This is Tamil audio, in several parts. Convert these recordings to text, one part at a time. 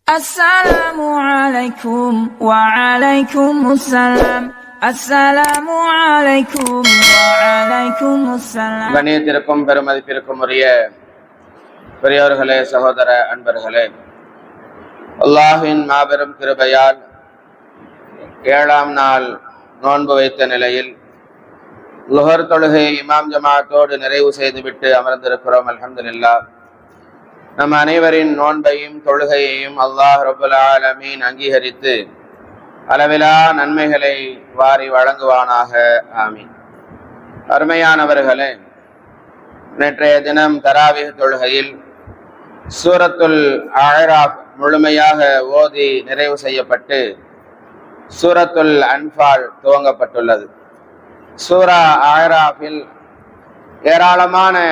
Assalamu alaikum wa alaikum assalam. Assalamu alaikum wa alaikum assalam. கண்ணியத்திற்கும் பெருமதிப்பிற்கும் உரிய பெரியோர்களே, சகோதர அன்பர்களே, அல்லாஹ்வின் மாபெரும் கிருபையால் 7ஆம் நாள் நோன்பு வைத்த நிலையில் லுஹர் தொழுகை இமாம் ஜமாத்தோடு நிறைவு செய்துவிட்டு அமர்ந்திருக்கிறோம். அல்ஹம்துலில்லாஹ். நம் அனைவரின் நோன்பையும் தொழுகையையும் அல்லாஹ் ரப்புல் ஆலமீன் அங்கீகரித்து அளவிலா நன்மைகளை வாரி வழங்குவானாக. ஆமீன். அருமையானவர்களே, நேற்றைய தினம் தராவீஹ் தொழுகையில் சூரத்துல் அஅராஃப் முழுமையாக ஓதி நிறைவு செய்யப்பட்டு சூரத்துல் அன்ஃபால் துவங்கப்பட்டுள்ளது. சூரா அஅராஃபில் ஏராளமான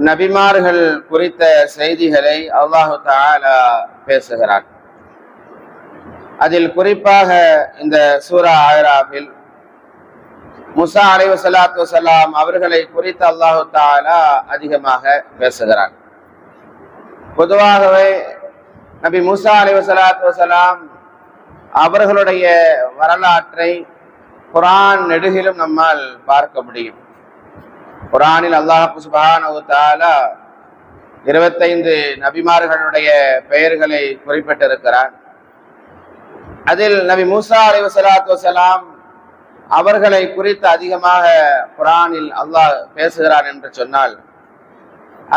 நபிமார்கள் குறித்த செய்திகளை அல்லாஹு தஆலா பேசுகிறார். அதில் குறிப்பாக இந்த சூரா அஅராஃபில் மூசா அலைஹிஸ்ஸலாத்து வஸலாம் அவர்களை குறித்து அல்லாஹு தஆலா அதிகமாக பேசுகிறார். பொதுவாகவே நபி மூசா அலைஹிஸ்ஸலாத்து வஸலாம் அவர்களுடைய வரலாற்றை குர்ஆன் நெடுகிலும் நம்மால் பார்க்க முடியும். குர்ஆனில் அல்லாஹ் சுப்ஹானஹு வ தஆலா 25 நபிமார்களுடைய பெயர்களை குறிப்பிட்டிருக்கிறார். அதில் நபி மூசா அலைஹிஸ்ஸலாத்து வஸலாம் அவர்களை குறித்து அதிகமாக குர்ஆனில் அல்லாஹ் பேசுகிறார் என்று சொன்னால்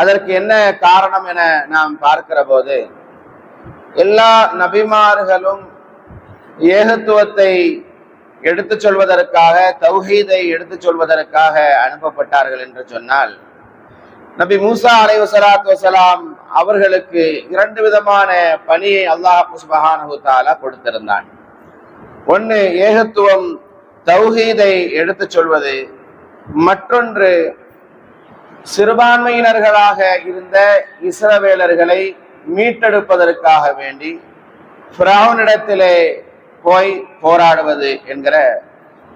அதற்கு என்ன காரணம் என நாம் பார்க்கிற போது, எல்லா நபிமார்களும் ஏகத்துவத்தை எடுத்துச் சொல்வதற்காக, தௌஹீதை எடுத்துச் சொல்வதற்காக அனுப்பப்பட்டார்கள் என்று சொன்னால், நபி மூசா அலைஹிஸ்ஸலாத்து வஸலாம் அவர்களுக்கு 2 விதமான பணியை அல்லாஹ் சுப்ஹானஹு வ தஆலா கொடுத்திருந்தான். ஒன்று ஏகத்துவம், தௌஹீதை எடுத்துச் சொல்வது. மற்றொன்று சிறுபான்மையினர்களாக இருந்த இஸ்ரவேலர்களை மீட்டெடுப்பதற்காக வேண்டி ஃபிரௌனிடத்திலே போய் போராடுவது என்கிற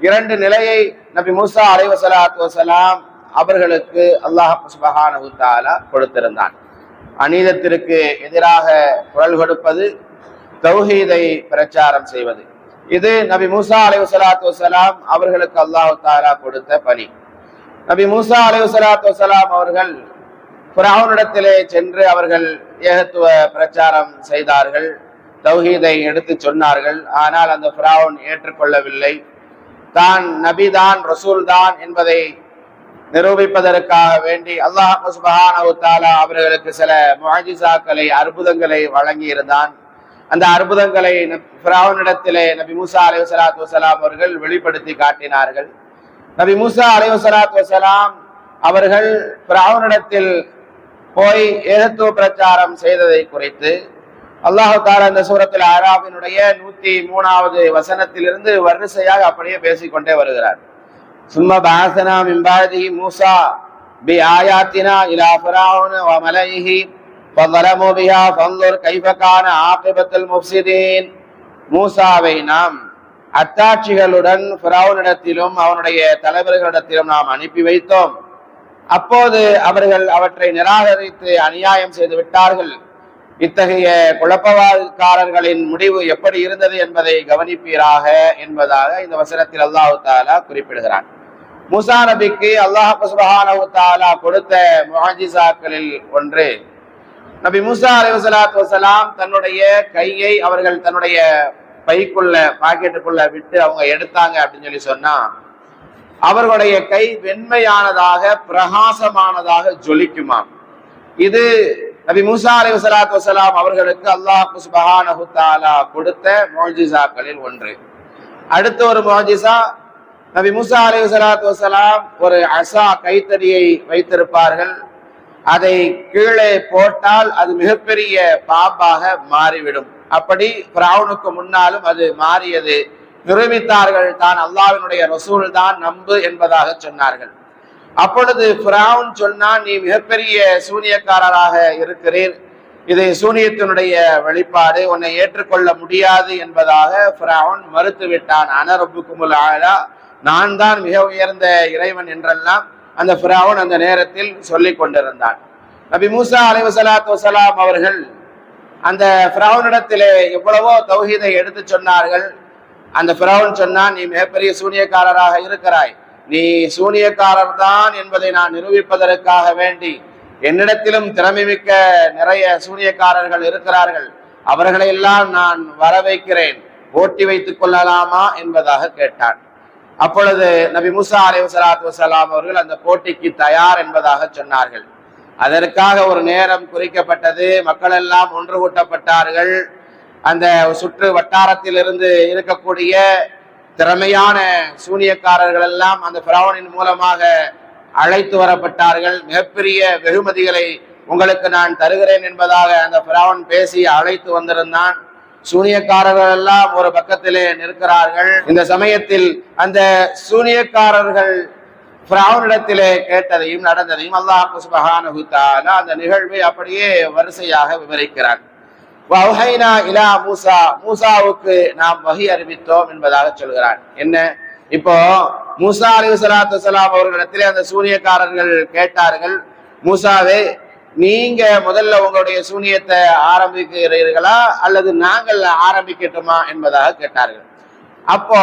2 நிலையை நபி மூசா அலைஹிஸ்ஸலாத்து வஸலாம் அவர்களுக்கு அல்லாஹ் சுப்ஹானஹு வ தஆலா கொடுத்திருந்தான். அநீதத்திற்கு எதிராக குரல் கொடுப்பது, தௌஹீதை பிரச்சாரம் செய்வது. இது நபி மூசா அலைஹிஸ்ஸலாத்து வஸலாம் அவர்களுக்கு அல்லாஹ் தஆலா கொடுத்த பணி. நபி மூசா அலைஹிஸ்ஸலாத்து வஸலாம் அவர்கள் ஃபிரௌனிடத்திலே சென்று அவர்கள் ஏகத்துவ பிரச்சாரம் செய்தார்கள், தௌஹீதை எடுத்து சொன்னார்கள். ஆனால் அந்த ஃபிரௌன் ஏற்றுக்கொள்ளவில்லை. தான் நபிதான், ரசூல் தான் என்பதை நிரூபிப்பதற்காக வேண்டி அல்லாஹ் சுப்ஹானஹு வ தஆலா அவர்களுக்கு சில முஅஜிஸாக்களை, அற்புதங்களை வழங்கி இருந்தான். அந்த அற்புதங்களை ஃபிரௌனிடத்திலே நபி மூசா அலைஹிஸ்ஸலாத்து வஸலாம் அவர்கள் வெளிப்படுத்தி காட்டினார்கள். நபி மூசா அலைஹிஸ்ஸலாத்து வஸலாம் அவர்கள் ஃபிரௌனிடத்தில் போய் ஏகத்துவ பிரச்சாரம் செய்ததை குறித்து அல்லாஹ் தஆலா இந்த சூரத்துல் அஅராஃபினுடைய 103வது வசனத்திலிருந்து வரிசையாக அப்படியே பேசிக்கொண்டே வருகிறார். சும்ம பஅஸனா மின் பஅதிஹி மூசா பிஆயாத்தினா இலா ஃபிரௌன வ மலஇஹி ஃபظلموا بها فانظر كيف كان عاقبة المفسدين. மூசாவை நாம் அத்தாட்சிகளுடன் ஃபிரௌனிடத்திலும் அவனுடைய தலைவர்களிடத்திலும் நாம் அனுப்பி வைத்தோம். அப்போது அவர்கள் அவற்றை நிராகரித்து அநியாயம் செய்து விட்டார்கள். இத்தகைய குழப்பவாதக்காரர்களின் முடிவு எப்படி இருந்தது என்பதை கவனிப்பீராக என்பதாக இந்த வசனத்தில் அல்லாஹ் தஆலா குறிப்பிடுகிறான். மூசா நபிக்கு அல்லாஹ் சுப்ஹானஹு வ தஆலா கொடுத்த முஅஜிஸாக்களில் ஒன்று, நபி மூசா அலைஹிஸ்ஸலாத்து வஸலாம் தன்னுடைய கையை அவர்கள் தன்னுடைய பைக்குள்ள, பாக்கெட்டுக்குள்ள விட்டு அவங்க எடுத்தாங்க அப்படின்னு சொல்லி சொன்னா, அவர்களுடைய கை வெண்மையானதாக, பிரகாசமானதாக ஜொலிக்குமாம். இது நபி மூசா அலைஹிஸ்ஸலாத்து வஸலாம் அவர்களுக்கு அல்லாஹ் சுப்ஹானஹு வ தஆலா கொடுத்த முஅஜிஸாக்களில் ஒன்று. அடுத்த ஒரு முஅஜிஸா, நபி மூசா அலைஹிஸ்ஸலாத்து வஸலாம் ஒரு அஸா, கைத்தடியை வைத்திருப்பார்கள். அதை கீழே போட்டால் அது மிகப்பெரிய பாம்பாக மாறிவிடும். அப்படி ஃபிரௌனுக்கு முன்னாலும் அது மாறியது. நிரூபித்தார்கள், தான் அல்லாஹ்வினுடைய ரசூல் தான், நம்பு என்பதாக சொன்னார்கள். அப்பொழுது ஃபிரௌன் சொன்னான், நீ மிகப்பெரிய சூனியக்காரராக இருக்கிறீர், இது சூனியத்தினுடைய வெளிப்பாடு, உன்னை ஏற்றுக்கொள்ள முடியாது என்பதாக ஃபிரௌன் மறுத்து விட்டான். அன ரப்புக்குமுல் ஆலா, நான் தான் மிக உயர்ந்த இறைவன் என்றெல்லாம் அந்த ஃபிரௌன் அந்த நேரத்தில் சொல்லிக் கொண்டிருந்தான். நபி மூசா அலைஹிஸ்ஸலாத்து வஸலாம் அவர்கள் அந்த ஃபிரௌனிடத்திலே எவ்வளவோ தௌஹீதை எடுத்து சொன்னார்கள். அந்த ஃபிரௌன் சொன்னான், நீ மிகப்பெரிய சூனியக்காரராக இருக்கிறாய், நீ சூனியக்காரர் தான் என்பதை நான் நிரூபிப்பதற்காக வேண்டி என்னிடத்திலும் திறமை மிக்க நிறைய சூனியக்காரர்கள் இருக்கிறார்கள், அவர்களை எல்லாம் நான் வர வைக்கிறேன், போட்டி வைத்துக் கொள்ளலாமா என்பதாக கேட்டான். அப்பொழுது நபி மூசா அலைஹிஸ்ஸலாத்து வஸ்ஸலாம் அவர்கள் அந்த போட்டிக்கு தயார் என்பதாக சொன்னார்கள். அதற்காக ஒரு நேரம் குறிக்கப்பட்டது. மக்கள் எல்லாம் ஒன்று கூட்டப்பட்டார்கள். அந்த சுற்று வட்டாரத்தில் இருந்து இருக்கக்கூடிய திறமையான சூனியக்காரர்கள் எல்லாம் அந்த ஃபிரௌனின் மூலமாக அழைத்து வரப்பட்டார்கள். மிகப்பெரிய வெகுமதிகளை உங்களுக்கு நான் தருகிறேன் என்பதாக அந்த ஃபிரௌன் பேசி அழைத்து வந்திருந்தான். சூனியக்காரர்கள் எல்லாம் ஒரு பக்கத்திலே நிற்கிறார்கள். இந்த சமயத்தில் அந்த சூனியக்காரர்கள் ஃபிரௌனிடத்திலே கேட்டதையும் நடந்ததையும் அல்லாஹ் சுப்ஹானஹு தஆலா அந்த நிகழ்வை அப்படியே வரிசையாக விவரிக்கிறார். வஹைனா இலா மூசா, மூசாவுக்கு நாம் வஹி அறிவித்தோம் என்பதாக சொல்கிறார். என்ன, இப்போ மூசா அலைஹிஸ்ஸலாத்து வஸ்ஸலாம் அவர்களிடத்திலே அந்த சூனியக்காரர்கள் கேட்டார்கள், மூசாவே நீங்க முதல்ல உங்களுடைய சூனியத்தை ஆரம்பிக்கிறீர்களா அல்லது நாங்கள் ஆரம்பிக்கட்டுமா என்பதாக கேட்டார்கள். அப்போ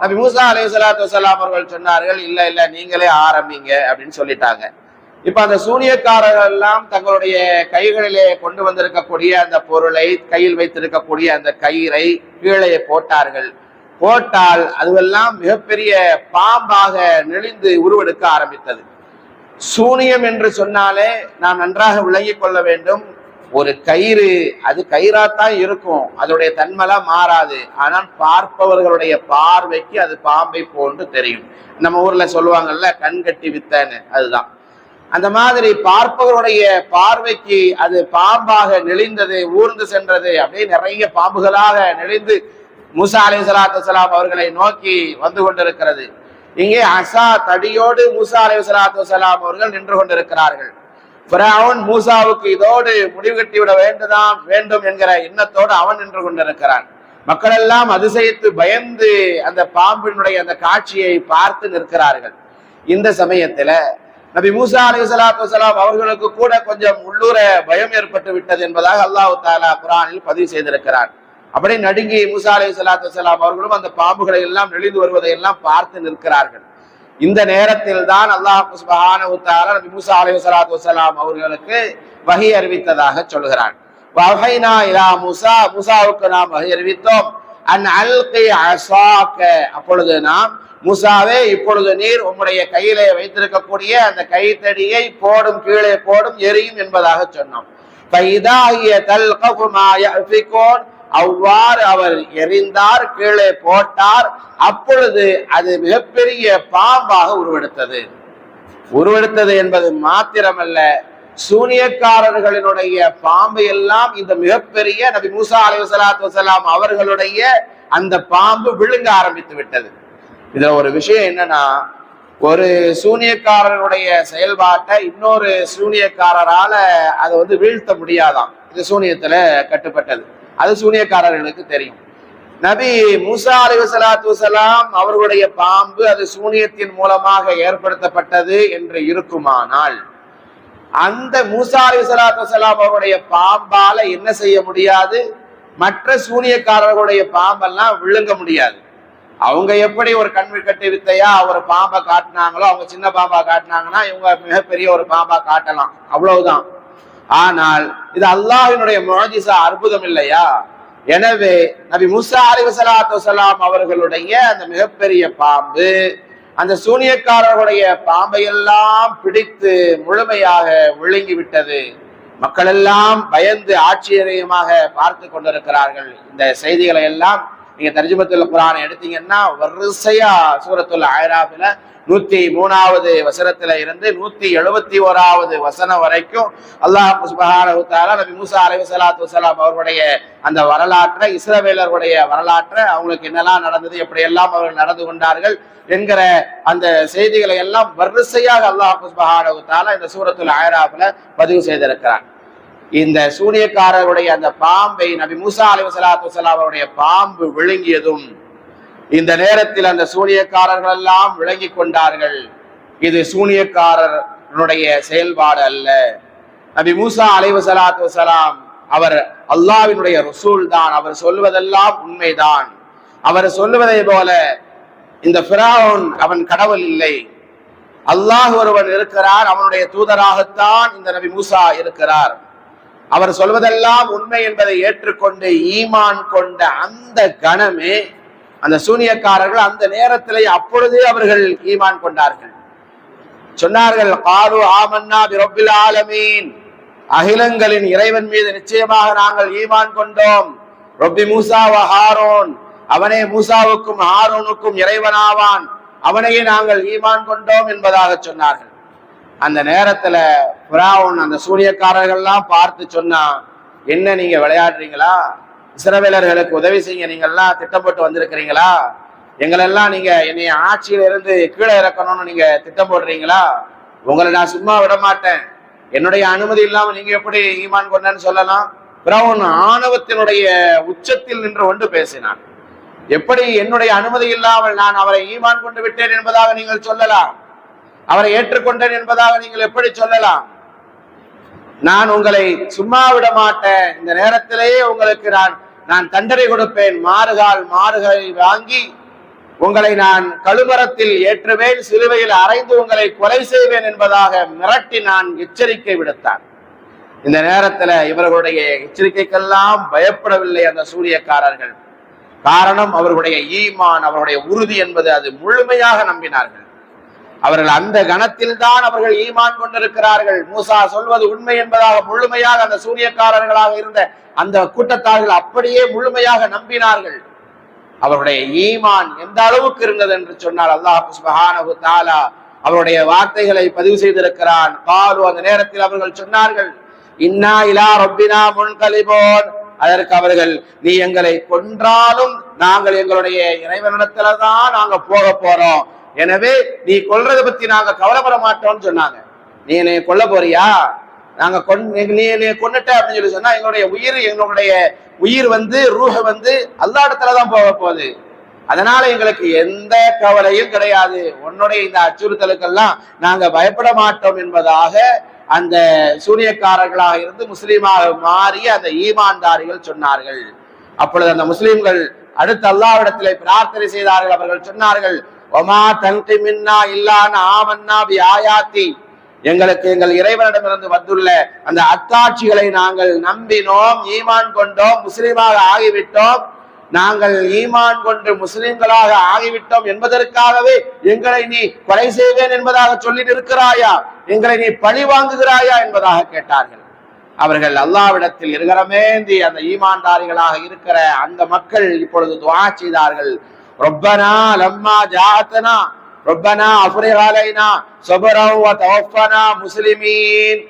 நபி மூசா அலைஹிஸ்ஸலாத்து வஸ்ஸலாம் அவர்கள் சொன்னார்கள், இல்ல இல்ல நீங்களே ஆரம்பிங்க அப்படின்னு சொல்லிட்டாங்க. இப்ப அந்த சூனியக்காரர்கள் எல்லாம் தங்களுடைய கைகளிலே கொண்டு வந்திருக்கக்கூடிய அந்த பொருளை, கையில் வைத்திருக்கக்கூடிய அந்த கயிறை கீழே போட்டார்கள். போட்டால் அதுவெல்லாம் மிகப்பெரிய பாம்பாக நெளிந்து உருவெடுக்க ஆரம்பித்தது. சூனியம் என்று சொன்னாலே நாம் நன்றாக விளங்கிக் கொள்ள வேண்டும். ஒரு கயிறு அது கயிறாத்தான் இருக்கும், அதோடைய தன்மைலாம் மாறாது. ஆனால் பார்ப்பவர்களுடைய பார்வைக்கு அது பாம்பை போன்று தெரியும். நம்ம ஊர்ல சொல்லுவாங்கல்ல, கண் கட்டி வித்தன்னு, அதுதான். அந்த மாதிரி பார்ப்பவருடைய பார்வைக்கு அது பாம்பாக நெளிந்தது, ஊர்ந்து சென்றது. அப்படியே நிறைய பாம்புகளாக நெளிந்து மூசா அலைஹிஸ்ஸலாத்து வஸ்ஸலாம் அவர்களை நோக்கி வந்து கொண்டிருக்கிறது. இங்கே அசா தடியோடு மூசா அலைஹிஸ்ஸலாத்து வஸ்ஸலாம் அவர்கள் நின்று கொண்டிருக்கிறார்கள். ஃபிரௌன் மூசாவுக்கு இதோடு முடிவு கட்டிவிட வேண்டும் என்கிற எண்ணத்தோடு அவன் நின்று கொண்டிருக்கிறான். மக்கள் எல்லாம் அதிசயித்து பயந்து அந்த பாம்பினுடைய அந்த காட்சியை பார்த்து நிற்கிறார்கள். இந்த சமயத்துல நபி மூசா அலைஹிஸ்ஸலாத்து வஸ்ஸலாம் அவர்களுக்கு கூட கொஞ்சம் உள்ளூர பயம் ஏற்பட்டு விட்டது என்பதாக அல்லாஹ் தஆலா குர்ஆனில் பதிவு செய்திருக்கிறார். அப்படி நடுங்கி மூசா அலைஹிஸ்ஸலாத்து வஸ்ஸலாம் அவர்களும் அந்த பாம்புகளை எல்லாம் நெளிந்து வருவதை எல்லாம் பார்த்து நிற்கிறார்கள். இந்த நேரத்தில் தான் அல்லாஹ் சுப்ஹானஹு வ தஆலா நபி மூசா அலைஹிஸ்ஸலாத்து வஸ்ஸலாம் அவர்களுக்கு வஹி அறிவித்ததாக சொல்கிறான். வஹைனா இலா மூசா, மூசாவுக்கு நாம் வஹி அறிவித்தோம். அன் அல்கி அஸாக, அப்பொழுது நாம் மூசாவே இப்பொழுது நீர் உம்முடைய கையிலே வைத்திருக்கக்கூடிய அந்த கைத்தடியை போடும், கீழே போடும், எரியும் என்பதாக சொன்னோம். ஃபைதா ஹிய தல்கஃபு மா யஃபிகூன், அவ்வாறு அவர் எரிந்தார், கீழே போட்டார். அப்பொழுது அது மிகப்பெரிய பாம்பாக உருவெடுத்தது என்பது மாத்திரமல்ல, சூனியக்காரர்களினுடைய பாம்பு எல்லாம் இந்த மிகப்பெரிய நபி மூசா அலைஹிஸ்ஸலாத்து வஸ்ஸலாம் அவர்களுடைய அந்த பாம்பு விழுங்க ஆரம்பித்து விட்டது. இதுல ஒரு விஷயம் என்னன்னா, ஒரு சூனியக்காரருடைய செயல்பாட்டை இன்னொரு சூனியக்காரரால அதை வீழ்த்த முடியாதாம். இது சூனியத்துல கட்டுப்பட்டது, அது சூனியக்காரர்களுக்கு தெரியும். நபி மூசா அலைஹிஸ்ஸலாத்து வஸ்ஸலாம் அவர்களுடைய பாம்பு அது சூனியத்தின் மூலமாக ஏற்படுத்தப்பட்டது என்று இருக்குமானால், அந்த மூசா அலைஹிஸ்ஸலாத்து வஸ்ஸலாம் அவருடைய பாம்பால என்ன செய்ய முடியாது? மற்ற சூனியக்காரர்களுடைய பாம்பெல்லாம் விழுங்க முடியாது. அவங்க எப்படி ஒரு கட்டி வித்தையா ஒரு பாம்பை காட்டினாங்களோ, அவங்க சின்ன பாம்பா காட்டினாங்கன்னா இவங்க மிகப்பெரிய ஒரு பாம்பா காட்டலாம், அவ்வளவுதான். ஆனால் இது அல்லாஹ்வினுடைய முஅஜிஸா, அற்புதம் இல்லையா? எனவே நபி மூசா அலைஹிஸ்ஸலாத்து வஸ்ஸலாம் அவர்களுடைய அந்த மிகப்பெரிய பாம்பு அந்த சூனியக்காரர்களுடைய பாம்பை எல்லாம் பிடித்து முழுமையாக விழுங்கி விட்டது. மக்கள் எல்லாம் பயந்து ஆச்சரியமாக பார்த்து கொண்டிருக்கிறார்கள். இந்த செய்திகளை எல்லாம் நீங்க தர்ஜுமத்துல் குர்ஆனை எடுத்தீங்கன்னா வரிசையா சூரத்துல் அஅராஃப்ல 103வது வசனத்துல இருந்து 171வது வசனம் வரைக்கும் அல்லாஹ் சுப்ஹானஹு வ தஆலா நபி மூசா அலைஹிஸ்ஸலாத்து வஸ்ஸலாம் அவர்களுடைய அந்த வரலாற்றை, இஸ்ரவேலர்களுடைய வரலாற்றை, அவங்களுக்கு என்னெல்லாம் நடந்தது, எப்படி எல்லாம் அவர்கள் நடந்து கொண்டார்கள் என்கிற அந்த செய்திகளை எல்லாம் வரிசையாக அல்லாஹ் சுப்ஹானஹு வ தஆலா இந்த சூரத்துல் அஅராஃப்ல பதிவு செய்திருக்கிறார். இந்த சூனியக்காரருடைய அந்த பாம்பை நபி மூசா அலைஹிஸ்ஸலாத்து வஸ்ஸலாம் அவருடைய பாம்பு விழுங்கியதும் இந்த நேரத்தில் அந்த சூனியக்காரர்கள் எல்லாம் விளங்கி கொண்டார்கள், இது சூனியக்காரனுடைய செயல்பாடு அல்ல. நபி மூசா அலைஹிஸ்ஸலாத்து வஸ்ஸலாம் அவர் அல்லாஹ்வினுடைய ரசூல் தான், அவர் சொல்வதெல்லாம் உண்மைதான். அவர் சொல்லுவதை போல இந்த ஃபிரௌன் அவன் கடவுள் இல்லை, அல்லாஹ் ஒருவன் இருக்கிறார், அவனுடைய தூதராகத்தான் இந்த நபி மூசா இருக்கிறார், அவர் சொல்வதெல்லாம் உண்மை என்பதை ஏற்றுக்கொண்டு ஈமான் கொண்ட அந்த கணமே அந்த சூனியக்காரர்கள் அந்த நேரத்திலே அப்பொழுதே அவர்கள் ஈமான் கொண்டார்கள். சொன்னார்கள், காலு ஆமன்னா பிரப்பில் ஆலமீன், அகிலங்களின் இறைவன் மீது நிச்சயமாக நாங்கள் ஈமான் கொண்டோம். ரொப்பி மூசா வ ஹாரோன், அவனே மூசாவுக்கும் ஹாரோனுக்கும் இறைவனாவான், அவனையே நாங்கள் ஈமான் கொண்டோம் என்பதாக சொன்னார்கள். அந்த நேரத்துல ஃபிரௌன் அந்த சூனியக்காரர்கள்லாம் பார்த்து சொன்னா, என்ன நீங்க விளையாடுறீங்களா? இஸ்ரவேலர்களுக்கு உதவி செய்ய நீங்கள்லாம் திட்டம் போட்டு வந்திருக்கிறீங்களா? எங்களெல்லாம் நீங்க என்னைய ஆட்சியில இருந்து கீழே இறக்கணும்னு நீங்க திட்டம் போடுறீங்களா? உங்களை நான் சும்மா விட மாட்டேன், என்னுடைய அனுமதி இல்லாம நீங்க எப்படி ஈமான் கொண்டேன்னு சொல்லலாம்? ஃபிரௌன் ஆணவத்தினுடைய உச்சத்தில் நின்று கொண்டு பேசினான். எப்படி என்னுடைய அனுமதி இல்லாமல் நான் அவரை ஈமான் கொண்டு விட்டேன் என்பதாக நீங்கள் சொல்லலாம்? அவரை ஏற்றுக்கொண்டேன் என்பதாக நீங்கள் எப்படி சொல்லலாம்? நான் உங்களை சும்மா விட மாட்டேன், இந்த நேரத்திலேயே உங்களுக்கு நான் தண்டனை கொடுப்பேன், மாறுகால் வாங்கி உங்களை நான் கழுமரத்தில் ஏற்றுவேன், சிலுவையில் அறைந்து உங்களை கொலை செய்வேன் என்பதாக மிரட்டி நான் எச்சரிக்கை விடுத்தான். இந்த நேரத்துல இவர்களுடைய எச்சரிக்கைக்கெல்லாம் பயப்படவில்லை அந்த சூனியக்காரர்கள். காரணம், அவர்களுடைய ஈமான், அவருடைய உறுதி என்பது அது முழுமையாக நம்பினார்கள். அவர்கள் அந்த கணத்தில் தான் அவர்கள் ஈமான் கொண்டிருக்கிறார்கள். மூசா சொல்வது உண்மை என்பதாக முழுமையாக அந்த சூனியக்காரர்களாக இருந்த அந்த கூட்டத்தார்கள் அப்படியே முழுமையாக நம்பினார்கள். அவருடைய ஈமான் எந்த அளவுக்கு இருந்தது என்று சொன்னால் அல்லாஹ் சுப்ஹானஹு தஆலா அவருடைய வார்த்தைகளை பதிவு செய்திருக்கிறான். காலு, அந்த நேரத்தில் அவர்கள் சொன்னார்கள், இன்னா இலா ரப்பினா முன்கலிபூன், அதற்கு அவர்கள், நீ எங்களை கொன்றாலும் நாங்கள் எங்களுடைய இறைவனிடத்துல தான் நாங்க போக போறோம், எனவே நீ கொல்றதை பத்தி நாங்க கவலைப்பட மாட்டோம்னு சொன்னாங்க. நீ என்னை கொல்ல போறியா? நாங்க நீ என்னை கொன்னுட்ட அப்படின்னு சொல்லி சொன்னா எங்களுடைய உயிர் ரூஹ அல்லாஹ் இடத்துலதான் போக போகுது, அதனால எங்களுக்கு எந்த கவலையும் கிடையாது, உன்னுடைய இந்த அச்சுறுத்தலுக்கெல்லாம் நாங்க பயப்பட மாட்டோம் என்பதாக அந்த சூனியக்காரர்களாக இருந்து முஸ்லீமாக மாறிய அந்த ஈமான்தாரிகள் சொன்னார்கள். அப்பொழுது அந்த முஸ்லிம்கள் அடுத்து அல்லாஹ்விடத்திலே பிரார்த்தனை செய்தார்கள். அவர்கள் சொன்னார்கள், ஒமா தன்கி மின்னா இல்லான ஆமன்னா பி ஆயாத்தி, எங்களுக்கு எங்கள் இறைவனிடமிருந்து வந்துள்ள அந்த அத்தாட்சிகளை நாங்கள் நம்பினோம், ஈமான் கொண்டோம், முஸ்லிமாக ஆகிவிட்டோம், நாங்கள் ஈமான் கொண்டு முஸ்லிம்களாக ஆகிவிட்டோம் என்பதற்காகவே எங்களை நீ கொலை செய்வேன் என்பதாக சொல்லிட்டு இருக்கிறாயா, எங்களை நீ பழி வாங்குகிறாயா என்பதாக கேட்டார்கள். அவர்கள் அல்லாஹ்விடத்தில் இருகரமேந்தி அந்த ஈமான்தாரிகளாக இருக்கிற அந்த மக்கள் இப்பொழுது துஆ செய்தார்கள். ரப்பனா லம்மா ஜாஅத்னா ரப்பனா அஃப்ரிக் அலைனா ஸப்ரன் வ தவஃபனா முஸ்லிமீன்,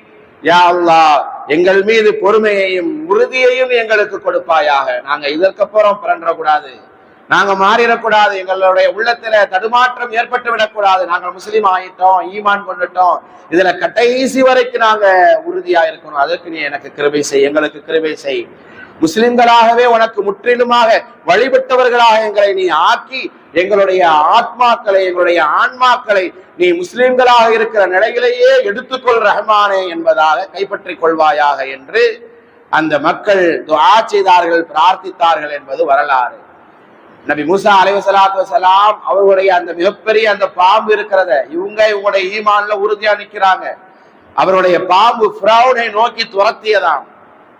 யா அல்லாஹ் எங்கள் மீது பொறுமையையும் உறுதியையும் எங்களுக்கு கொடுப்பாயாக, நாங்க இதற்கப்புறம் பிறன்றக்கூடாது, நாங்க மாறிடக்கூடாது, எங்களுடைய உள்ளத்துல தடுமாற்றம் ஏற்பட்டு விடக்கூடாது, நாங்கள் முஸ்லீம் ஆயிட்டோம், ஈமான் கொண்டுட்டோம், இதுல கடைசி வரைக்கும் நாங்க உறுதியா இருக்கணும், அதற்கு நீ எனக்கு கிருபை செய், எங்களுக்கு கிருபை செய், முஸ்லிம்களாகவே உனக்கு முற்றிலுமாக வழிபட்டவர்களாக எங்களை நீ ஆக்கி எங்களுடைய ஆத்மாக்களை எங்களுடைய ஆன்மாக்களை நீ முஸ்லிம்களாக இருக்கிற நிலையிலேயே எடுத்துக்கொள் ரஹ்மானே என்பதாக கைப்பற்றிக் கொள்வாயாக என்று அந்த மக்கள் துஆ செய்தார்கள், பிரார்த்தித்தார்கள் என்பது வரலாறு. நபி மூசா அலைஹிஸ்ஸலாத்து வஸலாம் அவர்களுடைய அந்த மிகப்பெரிய அந்த பாம்பு இருக்கிறத இவங்களுடைய ஈமான்ல உறுதியா நிக்கிறாங்க. அவருடைய பாம்பு ஃபிரௌனை நோக்கி துரத்தியதாம்.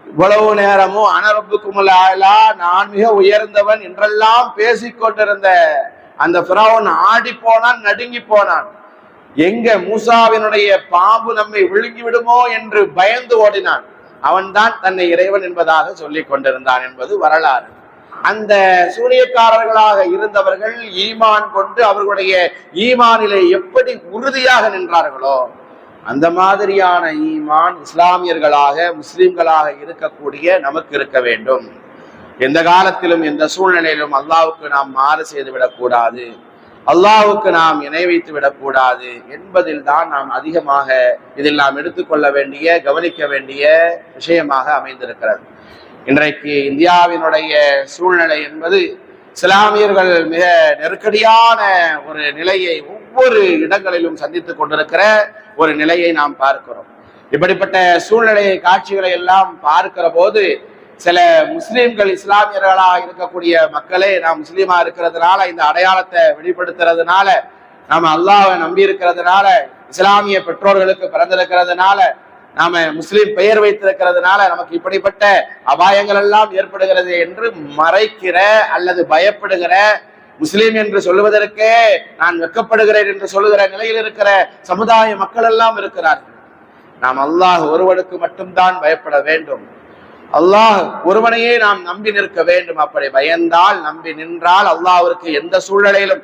இவ்வளவு நேரமும் அனரப்புக்குமுல் ஆலா, நான் மிக உயர்ந்தவன் என்றெல்லாம் பேசிக்கொண்டிருந்த அந்த ஃபிரௌன் ஆடி போனான், நடுங்கி போனான். எங்க மூசாவினுடைய பாம்பு நம்மை விழுங்கி விடுமோ என்று பயந்து ஓடினான். அவன்தான் தன்னை இறைவன் என்பதாக சொல்லிக் கொண்டிருந்தான் என்பது வரலாறு. அந்த சூனியக்காரர்களாக இருந்தவர்கள் ஈமான் கொண்டு அவர்களுடைய ஈமானிலே எப்படி உறுதியாக நின்றார்களோ அந்த மாதிரியான ஈமான் இஸ்லாமியர்களாக முஸ்லிம்களாக இருக்கக்கூடிய நமக்கு இருக்க வேண்டும். எந்த காலத்திலும் எந்த சூழ்நிலையிலும் அல்லாஹ்வுக்கு நாம் மாறு செய்து விடக்கூடாது, அல்லாஹ்வுக்கு நாம் இணை வைத்து விடக்கூடாது என்பதில் தான் நாம் அதிகமாக இதில் நாம் எடுத்துக்கொள்ள வேண்டிய கவனிக்க வேண்டிய விஷயமாக அமைந்திருக்கிறது. இன்றைக்கு இந்தியாவினுடைய சூழ்நிலை என்பது இஸ்லாமியர்கள் மிக நெருக்கடியான ஒரு நிலையை ஒவ்வொரு இடங்களிலும் சந்தித்துக் கொண்டிருக்கிற ஒரு நிலையை நாம் பார்க்கிறோம். இப்படிப்பட்ட சூழ்நிலை காட்சிகளை எல்லாம் பார்க்கிற போது சில முஸ்லிம்கள் இஸ்லாமியர்களாக இருக்கக்கூடிய மக்களே நாம் முஸ்லீமா இருக்கிறதுனால, இந்த அடையாளத்தை வெளிப்படுத்துறதுனால, நாம அல்லாஹ்வை நம்பி இருக்கிறதுனால, இஸ்லாமிய பெற்றோர்களுக்கு பிறந்திருக்கிறதுனால, நாம முஸ்லிம் பெயர் வைத்திருக்கிறதுனால நமக்கு இப்படிப்பட்ட அபாயங்கள் எல்லாம் ஏற்படுகிறது என்று மறைக்கிற அல்லது பயப்படுகிற, முஸ்லிம் என்று சொல்லுவதற்கே நான் வெட்கப்படுகிறேன் என்று சொல்லுகிற நிலையில் இருக்கிற சமுதாய மக்கள் எல்லாம் இருக்கிறார்கள். நாம் அல்லாஹ் ஒருவனுக்கு மட்டும்தான் பயப்பட வேண்டும். அல்லாஹ் ஒருவனையே நாம் நம்பி நிற்க வேண்டும். அப்படி பயந்தால், நம்பி நின்றால், அல்லாஹ்விற்கு எந்த சூழ்நிலையிலும்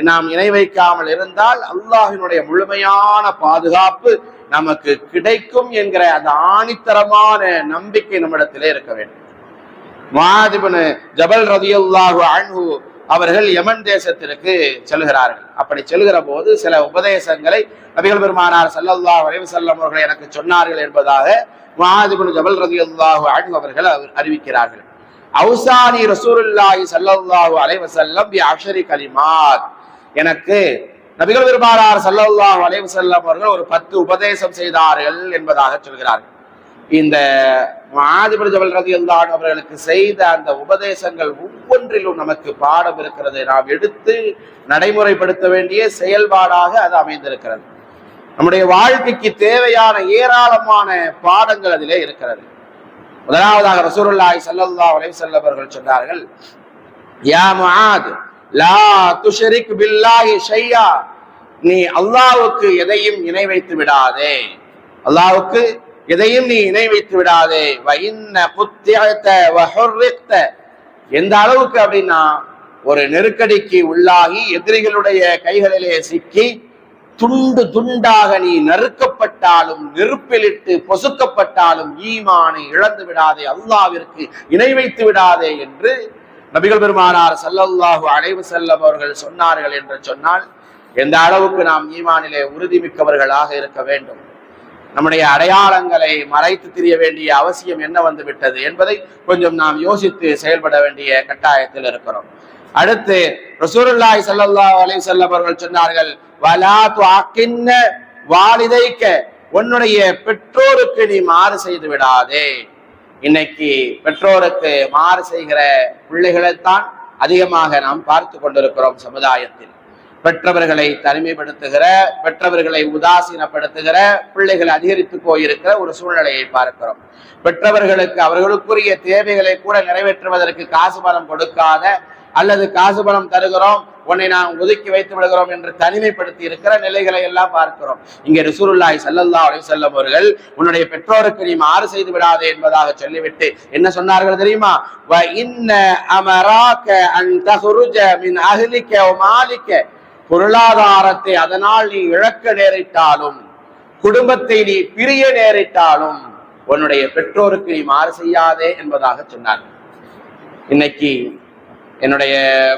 நாம் இணை வைக்காமல் இருந்தால் அல்லாஹ்வினுடைய முழுமையான பாதுகாப்பு நமக்கு கிடைக்கும் என்கிற அந்த ஆணித்தரமான நம்பிக்கை நம்மிடத்திலே இருக்க வேண்டும். முஆத் இப்னு ஜபல் ரலியல்லாஹு அன்ஹு அவர்கள் யமன் தேசத்திற்கு செல்கிறார்கள். அப்படி செல்கிற போது சில உபதேசங்களை நபிகள் பெருமானார் ஸல்லல்லாஹு அலைஹி வஸல்லம் அவர்கள் எனக்கு சொன்னார்கள் என்பதாக முஆத் இப்னு ஜபல் ரலியல்லாஹு அன்ஹு அவர்கள் அறிவிக்கிறார்கள். அவுசானி ரசூலுல்லாஹி ஸல்லல்லாஹு அலைஹி வஸல்லம் பி 10 கலிமாத், எனக்கு நபிகள் பெருமானார் ஸல்லல்லாஹு அலைஹி வஸல்லம் அவர்கள் ஒரு 10 உபதேசம் செய்தார்கள் என்பதாக சொல்கிறார்கள். இந்த முஆத் இப்னு ஜபல் ரலியல்லாஹு அன்ஹு அவர்களுக்கு செய்த அந்த உபதேசங்கள் ஒவ்வொன்றிலும் நமக்கு பாடம் இருக்கிறது. நாம் எடுத்து நடைமுறைப்படுத்த வேண்டிய செயல்பாடாக அது அமைந்திருக்கிறது. நம்முடைய வாழ்க்கைக்கு தேவையான ஏராளமான பாடங்கள் அதிலே இருக்கிறது. முதலாவதாக ரசூலுல்லாஹி ஸல்லல்லாஹு அலைஹி வஸல்லம் அவர்கள் சொன்னார்கள், யா முஆத் லா துஷ்ரிக் பில்லாஹி ஷையா, நீ அல்லாஹ்வுக்கு எதையும் இணை வைத்து விடாதே, அல்லாஹ்வுக்கு எதையும் நீ இணை வைத்து விடாதே. வஇன்ன குத்திஅத வஹுர்ரிக்த, எந்த அளவுக்கு அப்படின்னா ஒரு நெருக்கடிக்கு உள்ளாகி எதிரிகளுடைய கைகளிலே சிக்கி துண்டு துண்டாக நீ நறுக்கப்பட்டாலும், நெருப்பிலிட்டு பொசுக்கப்பட்டாலும் ஈமானை இழந்து விடாதே, அல்லாஹ்விற்கு இணை வைத்து விடாதே என்று நபிகள் பெருமானார் ஸல்லல்லாஹு அலைஹி வஸல்லம் அவர்கள் சொன்னார்கள் என்று சொன்னால், எந்த அளவுக்கு நாம் ஈமானிலே உறுதிமிக்கவர்களாக இருக்க வேண்டும். நம்முடைய அடையாளங்களை மறைத்து திரிய வேண்டிய அவசியம் என்ன வந்து விட்டது என்பதை கொஞ்சம் நாம் யோசித்து செயல்பட வேண்டிய கட்டாயத்தில் இருக்கிறோம். அடுத்து ரசூலுல்லாஹி ஸல்லல்லாஹு அலைஹி வஸல்லம் அவர்கள் சொன்னார்கள், வலா துஅக்கின்ன வாலிதைக்க, உன்னுடைய பெற்றோருக்கு நீ மாறு செய்து விடாதே. இன்னைக்கு பெற்றோருக்கு மாறு செய்கிற பிள்ளைகளைத்தான் அதிகமாக நாம் பார்த்து கொண்டிருக்கிறோம் சமுதாயத்தில். பெற்றவர்களை தனிமைப்படுத்துகிற, பெற்றவர்களை உதாசீனப்படுத்துகிற பிள்ளைகள் அதிகரித்து போயிருக்கிற ஒரு சூழ்நிலையை பார்க்கிறோம். பெற்றவர்களுக்கு அவர்களுக்குரிய தேவைகளை கூட நிறைவேற்றுவதற்கு காசு பணம் கொடுக்காத, அல்லது காசு பணம் தருகிறோம், உன்னை நாம் ஒதுக்கி வைத்து விடுகிறோம் என்று தனிமைப்படுத்தி இருக்கிற நிலைகளை எல்லாம் பார்க்கிறோம். இங்கே ரசூலுல்லாஹி ஸல்லல்லாஹு அலைஹி வஸல்லம் அவர்கள் உன்னுடைய பெற்றோருக்கு நீ மாறு செய்து விடாதே என்பதாக சொல்லிவிட்டு என்ன சொன்னார்கள் தெரியுமா? வ இன்ன அமராக அன் தஹ்ருஜ மின் அஹ்லிக வ மாலிக, பொருளாதாரத்தை அதனால் நீ இழக்க நேரிட்டாலும், குடும்பத்தை நீ பிரிய நேரிட்டாலும் உன்னுடைய பெற்றோருக்கு நீ மாறு செய்யாதே என்பதாக சொன்னார்கள். இன்னைக்கு என்னுடைய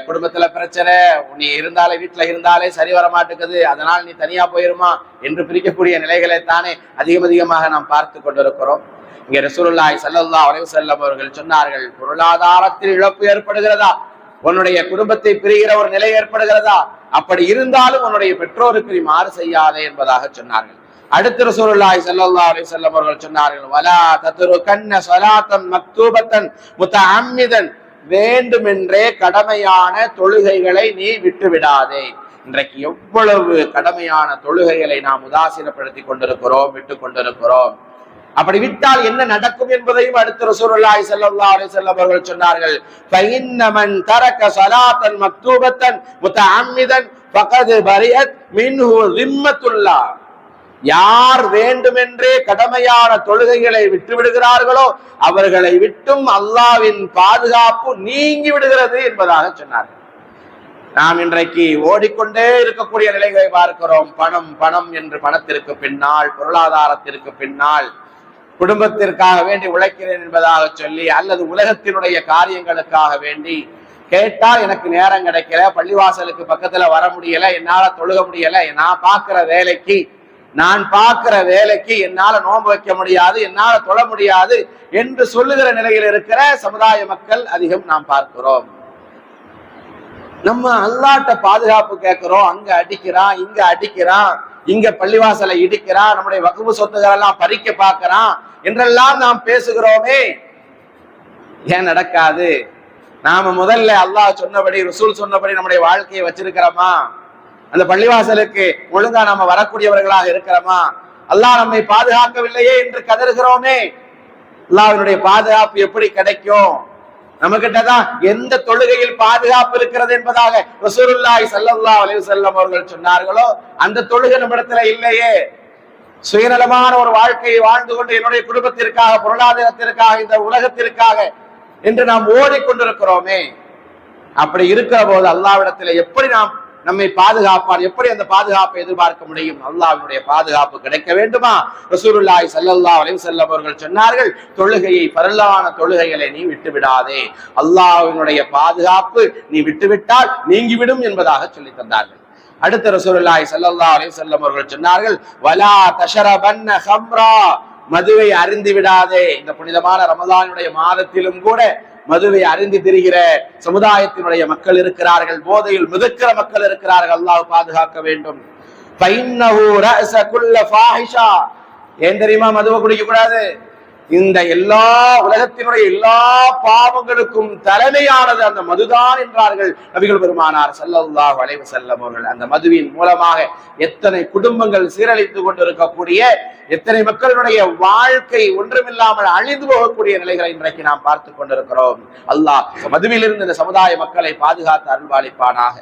குடும்பத்துல பிரச்சனை, நீ இருந்தாலே வீட்டுல இருந்தாலே சரி வர மாட்டேங்குது, அதனால் நீ தனியா போயிருமா என்று பிரிக்கக்கூடிய நிலைகளை தானே அதிகமாக நாம் பார்த்து கொண்டிருக்கிறோம். இங்க ரசூலுல்லாஹி ஸல்லல்லாஹு அலைஹி வஸல்லம் அவர்கள் சொன்னார்கள், பொருளாதாரத்தில் இழப்பு ஏற்படுகிறதா, உன்னுடைய குடும்பத்தை பிரிகிற ஒரு நிலை ஏற்படுகிறதா, அப்படி இருந்தாலும் உன்னுடைய பெற்றோருக்கு நீ மாறு செய்யாதே என்பதாக சொன்னார்கள். அடுத்து ரசூலுல்லாஹி ஸல்லல்லாஹு அலைஹி வஸல்லம் அவர்கள் சொன்னார்கள், வலா தத்ருகன்ன ஸலாத்தன் மக்தூபத்தன் முத்தஅம்மிதன், வேண்டுமென்றே கடமையான தொழுகைகளை நீ விட்டு விடாதே. இன்றைக்கு எவ்வளவு கடமையான தொழுகைகளை நாம் உதாசீனப்படுத்தி கொண்டிருக்கிறோம், விட்டு கொண்டிருக்கிறோம். அப்படி விட்டால் என்ன நடக்கும் என்பதையும் அடுத்து ரசூலுல்லாஹி ஸல்லல்லாஹு அலைஹி வஸல்லம் அவர்கள் சொன்னார்கள், ஃபஇன்ன மன் தரக ஸலாத்தன் மக்தூபத்தன் முத்தஅம்மிதன் ஃபகத் பரியத் மின்ஹு ஸிம்மத்துல்லாஹ், யார் வேண்டுமென்றே கடமையான தொழுகைகளை விட்டு விடுகிறார்களோ அவர்களை விட்டும் அல்லாஹ்வின் பாதுகாப்பு நீங்கி விடுகிறது என்பதாக சொன்னார்கள். நாம் இன்றைக்கு ஓடிக்கொண்டே இருக்கக்கூடிய நிலைகளை பார்க்கிறோம். பணம் பணம் என்று பணத்திற்கு பின்னால், பொருளாதாரத்திற்கு பின்னால், குடும்பத்திற்காக வேண்டி உழைக்கிறேன் என்பதாக சொல்லி, அல்லது உலகத்தினுடைய காரியங்களுக்காக வேண்டி கேட்டால் எனக்கு நேரம் கிடைக்கல, பள்ளிவாசலுக்கு பக்கத்துல வர முடியல, என்னால தொழுக முடியல, நான் பார்க்கிற வேலைக்கு என்னால நோன்பு வைக்க முடியாது, என்னால தொழ முடியாது என்று சொல்லுகிற நிலையில் இருக்கிற சமுதாய மக்கள் அதிகம் நாம் பார்க்கிறோம். நம்ம அல்லாஹ்ட்ட பாதுகாப்பு கேட்கிறோம், அங்க அடிக்கிறான், இங்க அடிக்கிறான், இங்க பள்ளிவாசலை இடிக்கிறான், நம்முடைய வக்ஃபு சொத்துக்கள் எல்லாம் பறிக்க பார்க்கிறான் என்றெல்லாம் நாம் பேசுகிறோமே, ஏன் நடக்காது? நாம முதல்ல அல்லாஹ் சொன்னபடி ரசூல் சொன்னபடி நம்முடைய வாழ்க்கையை வச்சிருக்கிறோமா? அந்த பள்ளிவாசலுக்கு ஒழுங்கா நாம வரக்கூடியவர்களாக இருக்கிறோமா? அல்லாஹ் நம்மை பாதுகாக்கவில்லையே என்று கதறுகிறோமே. அல்லாஹ்வினுடைய பாதுகாப்பு எப்படி கிடைக்கும்? நம்ம கிட்டதான் எந்த தொழுகையில் பாதுகாப்பு இருக்கிறது என்பதாக ரசூலுல்லாஹி ஸல்லல்லாஹு அலைஹி வஸல்லம் அவர்கள் சொன்னார்களோ அந்த தொழுகை நம்மிடத்துல இல்லையே. சுயநலமான ஒரு வாழ்க்கையை வாழ்ந்து கொண்டு என்னுடைய குடும்பத்திற்காக, பொருளாதாரத்திற்காக, இந்த உலகத்திற்காக என்று நாம் ஓடிக்கொண்டிருக்கிறோமே. அப்படி இருக்கிற போது அல்லாஹ்விடத்துல எப்படி நம்மை பாதுகாப்பார்? எப்படி அந்த பாதுகாப்பை எதிர்பார்க்க முடியும்? அல்லாஹ்வுடைய பாதுகாப்பு கிடைக்க வேண்டுமா? ரசூலுல்லாஹி ஸல்லல்லாஹு அலைஹி வஸல்லம் அவர்கள் சொன்னார்கள், தொழுகையை, பரலான தொழுகைகளை நீ விட்டு விடாதே, அல்லாஹ்வினுடைய பாதுகாப்பு நீ விட்டுவிட்டால் நீங்கிவிடும் என்பதாக சொல்லி தந்தார்கள். அடுத்த ரசூலுல்லாஹி ஸல்லல்லாஹு அலைஹி வஸல்லம் அவர்கள் சொன்னார்கள், வலா தஷரபன்ன ஹம்ரா, மதுவை அருந்தி விடாதே. இந்த புனிதமான ரமலானுடைய மாதத்திலும் கூட மதுவை அறிந்து திரிகிற சமுதாயத்தினுடைய மக்கள் இருக்கிறார்கள், போதையில் மிதக்கிற மக்கள் இருக்கிறார்கள். அல்லாஹ் பாதுகாக்க வேண்டும். ஏன் தெரியுமா மதுவை குடிக்க கூடாது? இந்த எல்லா உலகத்தினுடைய எல்லா பாவங்களுக்கும் தலைமையானது அந்த மதுதான் என்றார்கள் நபிகள் பெருமானார் ஸல்லல்லாஹு அலைஹி வஸல்லம் அவர்கள். அந்த மதுவின் மூலமாக எத்தனை குடும்பங்கள் சீரழித்துக் கொண்டிருக்கக்கூடிய, எத்தனை மக்களுடைய வாழ்க்கை ஒன்றுமில்லாமல் அழிந்து போகக்கூடிய நிலைகளை இன்றைக்கு நாம் பார்த்து கொண்டிருக்கிறோம். அல்லாஹ் மதுவிலிருந்து இந்த சமுதாய மக்களை பாதுகாத்து அருள்பாலிப்பானாக.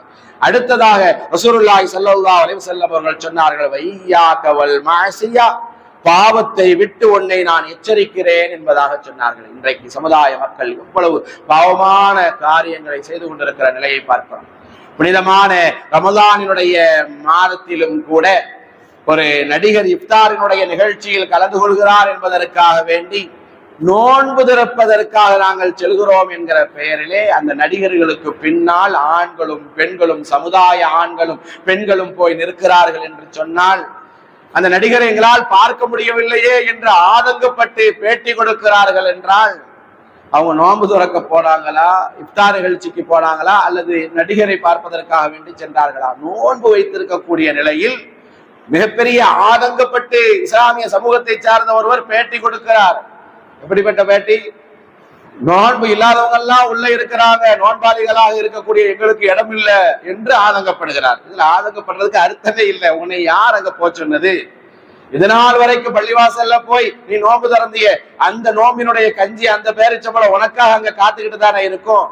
அடுத்ததாக ரசூலுல்லாஹி ஸல்லல்லாஹு அலைஹி வஸல்லம் அவர்கள் சொன்னார்கள், வைய்யாக வல் மஅசியா, பாவத்தை விட்டு உன்னை நான் எச்சரிக்கிறேன் என்பதாக சொன்னார்கள். இன்றைக்கு சமுதாய மக்கள் எவ்வளவு பாவமான காரியங்களை செய்து கொண்டிருக்கிற நிலையை பார்க்கிறோம். புனிதமான ரமலானினுடைய மாதத்திலும் கூட ஒரு நடிகர் இஃப்தாரினுடைய நிகழ்ச்சியில் கலந்து கொள்கிறார் என்பதற்காக வேண்டி நோன்பு திறப்பதற்காக நாங்கள் செல்கிறோம் என்கிற பெயரிலே அந்த நடிகர்களுக்கு பின்னால் ஆண்களும் பெண்களும், சமுதாய ஆண்களும் பெண்களும் போய் நிற்கிறார்கள் என்று சொன்னால், அந்த நடிகரை எங்களால் பார்க்க முடியவில்லையே என்று ஆதங்கப்பட்டு பேட்டி கொடுக்கிறார்கள் என்றால், அவங்க நோன்பு துறக்க போனாங்களா, இஃப்தார் நிகழ்ச்சிக்கு போனாங்களா, அல்லது நடிகரை பார்ப்பதற்காக வேண்டி சென்றார்களா? நோன்பு வைத்திருக்கக்கூடிய நிலையில் மிகப்பெரிய ஆதங்கப்பட்டு இஸ்லாமிய சமூகத்தை சார்ந்த ஒருவர் பேட்டி கொடுக்கிறார். எப்படிப்பட்ட பேட்டி? நோன்பு இல்லாதவங்க எல்லாம் உள்ள இருக்கிறாங்க, நோன்பாளிகளாக இருக்கக்கூடிய எங்களுக்கு இடம் இல்லை என்று ஆதங்கப்படுகிறார். இதுல ஆதங்கப்படுறதுக்கு அர்த்தமே இல்லை. உன்னை யார் அங்க போய் சொன்னது? இதனால் வரைக்கும் பள்ளிவாசல்ல போய் நீ நோன்பு திறந்திய அந்த நோம்பினுடைய கஞ்சி, அந்த பேரிச்சம்பளம் உனக்காக அங்க காத்துக்கிட்டு தானே இருக்கும்.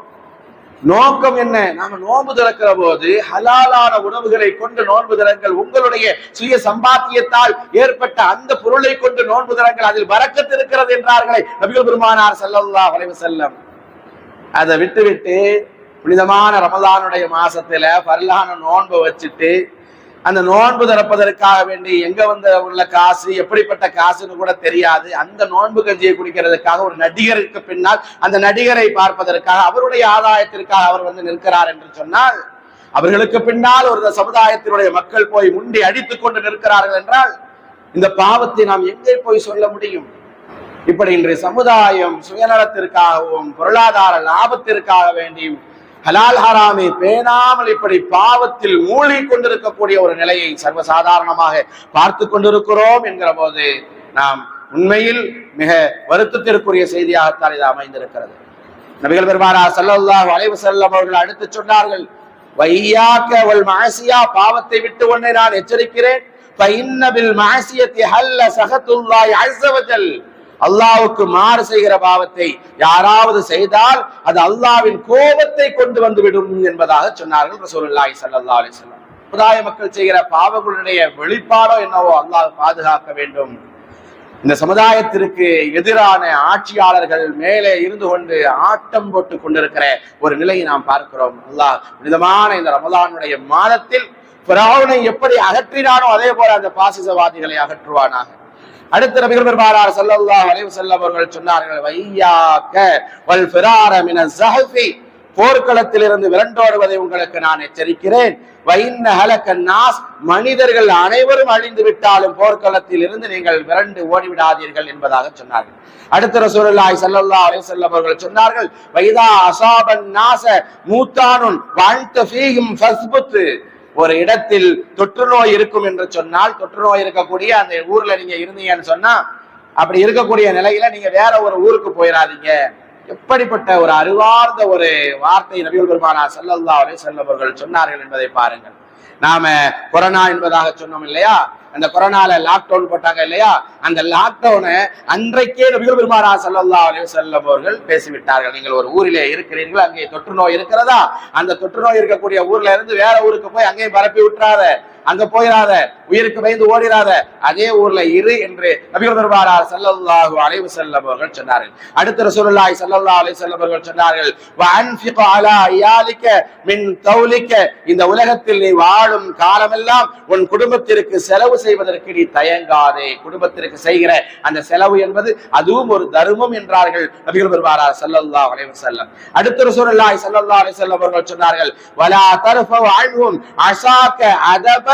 நோக்கம் என்ன? நாம நோன்பு திறக்கிற போது ஹலாலான உணவுகளை கொண்டு நோன்பு திறங்கள். உங்களுடைய சுய சம்பாத்தியத்தால் ஏற்பட்ட அந்த பொருளை கொண்டு நோன்பு திறங்கள், அதில் பரக்கத்து இருக்கிறது என்றார்களே நபிகள் பெருமானார் ஸல்லல்லாஹு அலைஹி வஸல்லம். அதை விட்டு புனிதமான ரமலானுடைய மாசத்துல பரலான நோன்பை வச்சுட்டு அந்த நோன்பு திறப்பதற்காக வேண்டி எங்க உள்ள காசு, எப்படிப்பட்ட காசுன்னு கூட தெரியாது, அந்த நோன்பு கஞ்சியை குடிக்கிறதுக்காக ஒரு நடிகருக்கு பின்னால், அந்த நடிகரை பார்ப்பதற்காக, அவருடைய ஆதாயத்திற்காக அவர் நிற்கிறார் என்று சொன்னால், அவர்களுக்கு பின்னால் ஒரு சமுதாயத்தினுடைய மக்கள் போய் முண்டி அடித்துக் கொண்டு நிற்கிறார்கள் என்றால், இந்த பாவத்தை நாம் எங்கே போய் சொல்ல முடியும்? இப்படி இன்றைய சமுதாயம் சுயநலத்திற்காகவும் பொருளாதார லாபத்திற்காக வேண்டியும் ஹலால் ஹராமை பேணாமல் இப்படி பாவத்தில் மூழ்கி கொண்டிருக்கக்கூடிய ஒரு நிலையை சர்வசாதாரணமாக பார்த்து கொண்டிருக்கிறோம் என்கிற போது நாம் உண்மையில் மிக வருத்தத்திற்குரிய செய்தியாகத்தான் இது அமைந்திருக்கிறது. நபிகள் பெருமானார் ஸல்லல்லாஹு அலைஹி வஸல்லம் அவர்கள் அடுத்து சொன்னார்கள், வைய்யாக வல் மஅசியா, பாவத்தை விட்டு உன்னை நான் எச்சரிக்கிறேன். ஃபஇன்ன பில் மஅசியத்தி ஹல்ல ஸஹத்துல்லாஹி அஸ்ஸ வஜல், அல்லாஹ்வுக்கு மாறு செய்கிற பாவத்தை யாராவது செய்தால் அது அல்லாஹ்வின் கோபத்தை கொண்டு வந்துவிடும் என்பதாக சொன்னார்கள் ரசூலுல்லாஹி ஸல்லல்லாஹு அலைஹி வஸல்லம். சமுதாய மக்கள் செய்கிற பாவங்களுடைய வெளிப்பாடோ என்னவோ, அல்லாஹ் பாதுகாக்க வேண்டும். இந்த சமுதாயத்திற்கு எதிரான ஆட்சியாளர்கள் மேலே இருந்து கொண்டு ஆட்டம் போட்டு கொண்டிருக்கிற ஒரு நிலையை நாம் பார்க்கிறோம். அல்லாஹ் புனிதமான இந்த ரமலானுடைய மாதத்தில் ஃபிரௌனை எப்படி அகற்றினானோ அதே போல அந்த பாசிசவாதிகளை அகற்றுவானாக. அடுத்த நபிகள் பெருமானார் ஸல்லல்லாஹு அலைஹி வஸல்லம் அவர்கள் சொன்னார்கள், வைய்யாக வல் ஃபிரார மினஸ் ஸஹஃபி, போர்க்களத்திலிருந்து விரண்டோடுவதை உங்களுக்கு நான் எச்சரிக்கிறேன். வைன்ன ஹலக்கன் நாஸ், மனிதர்கள் அனைவரும் அழிந்து விட்டாலும் போர்க்களத்தில் இருந்து நீங்கள் விரண்டு ஓடிவிடாதீர்கள் என்பதாக சொன்னார்கள். அடுத்த ரசூலுல்லாஹி ஸல்லல்லாஹு அலைஹி வஸல்லம் அவர்கள் சொன்னார்கள், வைதா அஸாபன் நாஸ மூத்தானுன் வஅன்த ஃபீஹிம் ஃபஸ்புத், ஒரு இடத்தில் தொற்று நோய் இருக்கும் என்று சொன்னால், தொற்று நோய் இருக்கக்கூடிய அந்த ஊர்ல நீங்க இருந்தீங்கன்னு சொன்னா, அப்படி இருக்கக்கூடிய நிலையில நீங்க வேற ஒரு ஊருக்கு போயிடாதீங்க. எப்படிப்பட்ட ஒரு அறிவார்ந்த ஒரு வார்த்தை நபிகள் பெருமானார் ஸல்லல்லாஹு அலைஹி வஸல்லம் அவர்கள் சொன்னார்கள் என்பதை பாருங்கள். நாம கொரோனா என்பதாக சொன்னோம் இல்லையா, அந்த கொரோனால லாக்டவுன் போட்டாங்க இல்லையா, அந்த லாக்டவுனை அன்றைக்கே நபிகள் பெருமானார் ஸல்லல்லாஹு அலைஹி வஸல்லம் அவர்கள் பேசிவிட்டார்கள். நீங்கள் ஒரு ஊரிலே இருக்கிறீர்கள், அங்கே தொற்று நோய் இருக்கிறதா, அந்த தொற்று நோய் இருக்கக்கூடிய ஊர்ல இருந்து வேற ஊருக்கு போய் அங்கேயும் பரப்பி விட்டுறாத, அங்க போயிடாத, உயிருக்கு பயந்து ஓடிடாத, அதே ஊர்ல இரு என்று நபிகள் பெருமானார் ஸல்லல்லாஹு அலைஹி வஸல்லம் அவர்கள் சொன்னார்கள். அடுத்து ரசூலுல்லாஹி ஸல்லல்லாஹு அலைஹி வஸல்லம் அவர்கள் சொன்னார்கள், வஅன்ஃபிக் அலா இயாலிக மின் தௌலிக, இந்த உலகத்தில் நீ வாழும் காலமெல்லாம் உன் குடும்பத்திற்கு செலவு செய்வதற்கு நீ தயங்காதே. குடும்பத்திற்கு செய்கிற அந்த செலவு என்பது அதுவும் ஒரு தர்மம் என்றார்கள் நபிகள் பெருமானார் ஸல்லல்லாஹு அலைஹி வஸல்லம். அடுத்து ரசூலுல்லாஹி ஸல்லல்லாஹு அலைஹி வஸல்லம் அவர்கள் சொன்னார்கள், வலா தர்ஃபு அன்ஹும் அஸாக அதபன்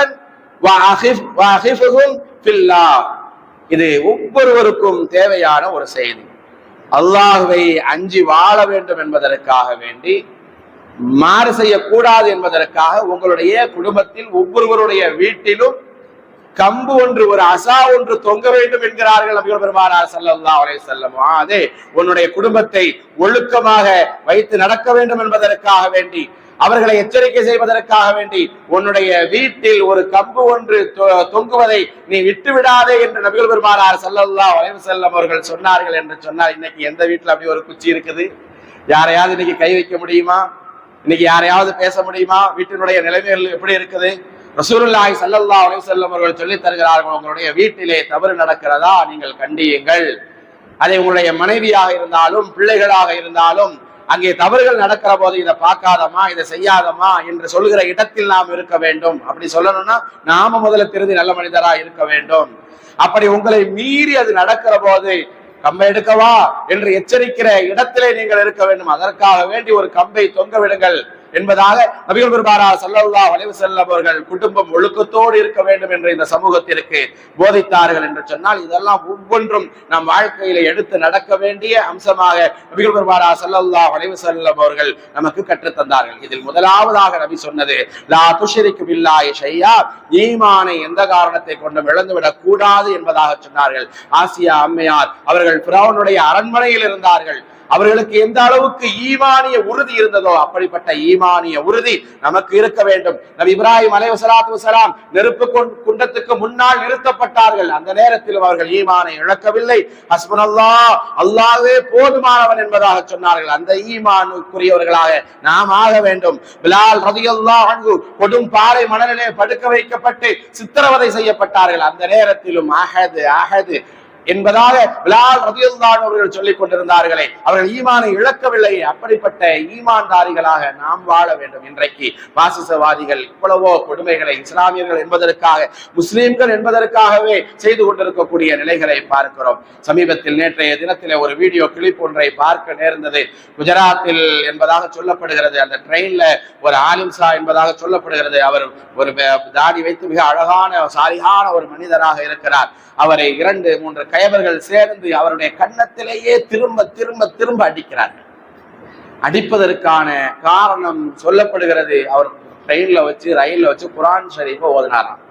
வஅகிஃபுஹும் ஃபில்லாஹ். இது ஒவ்வொருவருக்கும் தேவையான ஒரு செய்தி. அல்லாஹ்வை அஞ்சி வாழ வேண்டும் என்பதற்காக வேண்டி, மாறு செய்யக்கூடாது என்பதற்காக உங்களுடைய குடும்பத்தில் ஒவ்வொருவருடைய வீட்டிலும் கம்பு ஒன்று, ஒரு அசா ஒன்று தொங்க வேண்டும் என்கிறார்கள் நபிகள் பெருமானார் ஸல்லல்லாஹு அலைஹி வஸல்லம். அதே உன்னுடைய குடும்பத்தை ஒழுக்கமாக வைத்து நடக்க வேண்டும் என்பதற்காக வேண்டி, அவர்களை எச்சரிக்கை செய்வதற்காக வேண்டி உன்னுடைய வீட்டில் ஒரு கம்பு ஒன்று தொங்குவதை நீ விட்டு விடாதே என்று நபிகள் பெருமானார் ஸல்லல்லாஹு அலைஹி வஸல்லம் அவர்கள் சொன்னார்கள் என்று சொன்னால், இன்னைக்கு எந்த வீட்டுல அப்படி ஒரு குச்சி இருக்குது? யாரையாவது இன்னைக்கு கை வைக்க முடியுமா? இன்னைக்கு யாரையாவது பேச முடியுமா? வீட்டினுடைய நிலைமைகள் எப்படி இருக்குது? ரசூலுல்லாஹி ஸல்லல்லாஹு அலைஹி வஸல்லம் அவர்கள் சொல்லி தருகிறார்கள், உங்களுடைய வீட்டிலே தவறு நடக்கிறதா நீங்கள் கண்டியுங்கள். அதை உங்களுடைய மனைவியாக இருந்தாலும் பிள்ளைகளாக இருந்தாலும் அங்கே தவறுகள் நடக்கிற போது இதை பார்க்காதமா, இதை செய்யாதமா என்று சொல்லுகிற இடத்தில் நாம் இருக்க வேண்டும். அப்படி சொல்லணும்னா நாம முதல்ல திருந்தி நல்ல மனிதரா இருக்க வேண்டும். அப்படி உங்களை மீறி அது நடக்கிற போது கம்பை எடுக்கவா என்று எச்சரிக்கிற இடத்திலே நீங்கள் இருக்க வேண்டும். அதற்காக வேண்டி ஒரு கம்பை தொங்க விடுங்கள் என்பதாக நபிகள் பெருமானார் ஸல்லல்லாஹு அலைஹி வஸல்லம் அவர்கள் குடும்பம் ஒழுக்கத்தோடு இருக்க வேண்டும் என்று இந்த சமூகத்திற்கு போதித்தார்கள் என்று சொன்னால், இதெல்லாம் ஒவ்வொன்றும் நம் வாழ்க்கையில எடுத்து நடக்க வேண்டிய அம்சமாக நபிகள் பெருமானார் ஸல்லல்லாஹு அலைஹி வஸல்லம் அவர்கள் நமக்கு கற்றுத்தந்தார்கள். இதில் முதலாவதாக நபி சொன்னது, லா துஷ்ரிகு பில்லாஹி ஷையா, ஈமானை எந்த காரணத்தை கொண்டும் இழந்துவிடக் கூடாது என்பதாக சொன்னார்கள். ஆசியா அம்மையார் அவர்கள் ஃபிரௌனுடைய அரண்மனையில் இருந்தார்கள். அவர்களுக்கு எந்த அளவுக்கு ஈமானிய உறுதி இருந்ததோ அப்படிப்பட்ட ஈமானிய உறுதி நமக்கு இருக்க வேண்டும். நபி இப்ராஹிம் அலைஹிஸ்ஸலாத்து வஸலாம் நெருப்பு குண்டத்துக்கு முன்னால் நிறுத்தப்பட்டார்கள். அந்த நேரத்தில் அவர்கள் ஈமானை இழக்கவில்லை. ஹஸ்புனல்லாஹ், அல்லாஹ்வே போதுமானவன் என்பதாக சொன்னார்கள். அந்த ஈமானுக்குரியவர்களாக நாம் ஆக வேண்டும். பிலால் ரலியல்லாஹு அன்ஹு கொடும் பாறை மணலிலே படுக்க வைக்கப்பட்டு சித்திரவதை செய்யப்பட்டார்கள். அந்த நேரத்திலும் அஹது அஹது என்பதாக பிலால் ரலியல்லாஹு அன்ஹு அவர்கள் சொல்லிக் கொண்டிருந்தார்களே, அவர்கள் ஈமானை இழக்கவில்லை. அப்படிப்பட்ட ஈமான்தாரிகளாக நாம் வாழ வேண்டும். இன்றைக்கு பாசிசவாதிகள் இவ்வளவோ கொடுமைகளை இஸ்லாமியர்கள் என்பதற்காக, முஸ்லிம்கள் என்பதற்காகவே செய்து கொண்டிருக்கக்கூடிய நிலைகளை பார்க்கிறோம். சமீபத்தில் நேற்றைய தினத்திலே ஒரு வீடியோ கிளிப் ஒன்றை பார்க்க நேர்ந்தது. குஜராத்தில் என்பதாக சொல்லப்படுகிறது. அந்த ட்ரெயின்ல ஒரு ஆலிம்சா என்பதாக சொல்லப்படுகிறது. அவர் ஒரு தாடி வைத்து மிக அழகான சாலிகான ஒரு மனிதராக இருக்கிறார். அவரை 2-3 கயவர்கள் சேர்ந்து அவருடைய கன்னத்திலேயே திரும்ப திரும்ப திரும்ப அடிக்கிறார்கள். அடிப்பதற்கான காரணம் சொல்லப்படுகிறது, அவர் ட்ரெயின்ல வச்சு ரயில்ல வச்சு குர்ஆன் ஷரீஃபை ஓதினாராம்.